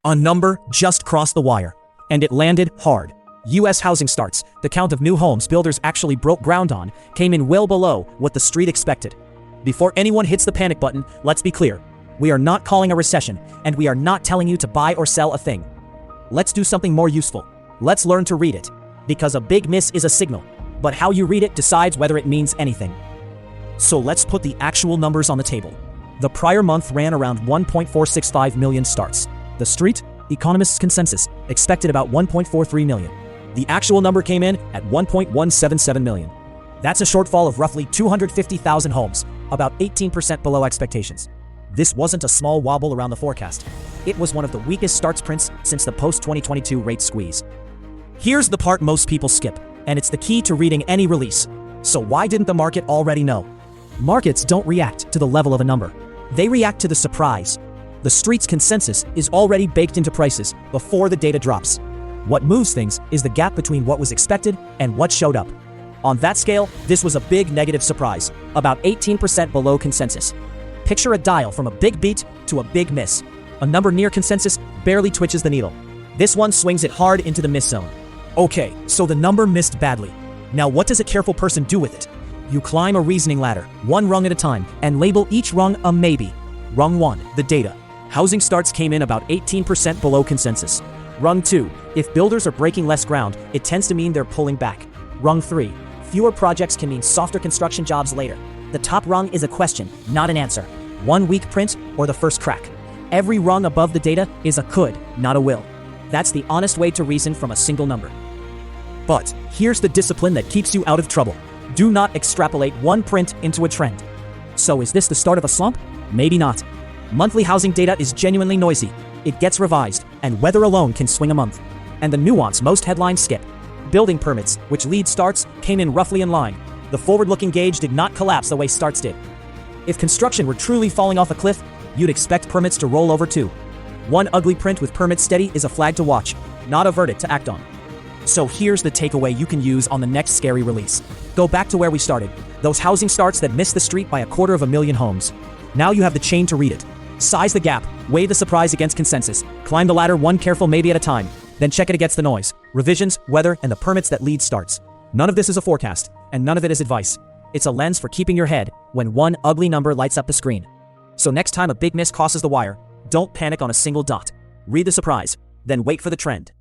A number just crossed the wire, and it landed hard. U.S. housing starts, the count of new homes builders actually broke ground on, came in well below what the street expected. Before anyone hits the panic button, let's be clear. We are not calling a recession, and we are not telling you to buy or sell a thing. Let's do something more useful. Let's learn to read it. Because a big miss is a signal, but how you read it decides whether it means anything. So let's put the actual numbers on the table. The prior month ran around 1.465 million starts. The street, economists' consensus, expected about 1.43 million. The actual number came in at 1.177 million. That's a shortfall of roughly 250,000 homes, about 18% below expectations. This wasn't a small wobble around the forecast. It was one of the weakest starts prints since the post-2022 rate squeeze. Here's the part most people skip, and it's the key to reading any release. So why didn't the market already know? Markets don't react to the level of a number. They react to the surprise. The street's consensus is already baked into prices before the data drops. What moves things is the gap between what was expected and what showed up. On that scale, this was a big negative surprise, about 18% below consensus. Picture a dial from a big beat to a big miss. A number near consensus barely twitches the needle. This one swings it hard into the miss zone. Okay, so the number missed badly. Now what does a careful person do with it? You climb a reasoning ladder, one rung at a time, and label each rung a maybe. Rung 1, the data. Housing starts came in about 18% below consensus. Rung 2, if builders are breaking less ground, it tends to mean they're pulling back. Rung 3, fewer projects can mean softer construction jobs later. The top rung is a question, not an answer. 1 weak print or the first crack. Every rung above the data is a could, not a will. That's the honest way to reason from a single number. But here's the discipline that keeps you out of trouble. Do not extrapolate one print into a trend. So is this the start of a slump? Maybe not. Monthly housing data is genuinely noisy. It gets revised, and weather alone can swing a month. And the nuance most headlines skip. Building permits, which lead starts, came in roughly in line. The forward-looking gauge did not collapse the way starts did. If construction were truly falling off a cliff, you'd expect permits to roll over too. One ugly print with permits steady is a flag to watch, not a verdict to act on. So here's the takeaway you can use on the next scary release. Go back to where we started, those housing starts that missed the street by 250,000 homes. Now you have the chain to read it. Size the gap, weigh the surprise against consensus, climb the ladder one careful maybe at a time, then check it against the noise, revisions, weather, and the permits that lead starts. None of this is a forecast, and none of it is advice. It's a lens for keeping your head when one ugly number lights up the screen. So next time a big miss crosses the wire, don't panic on a single dot. Read the surprise, then wait for the trend.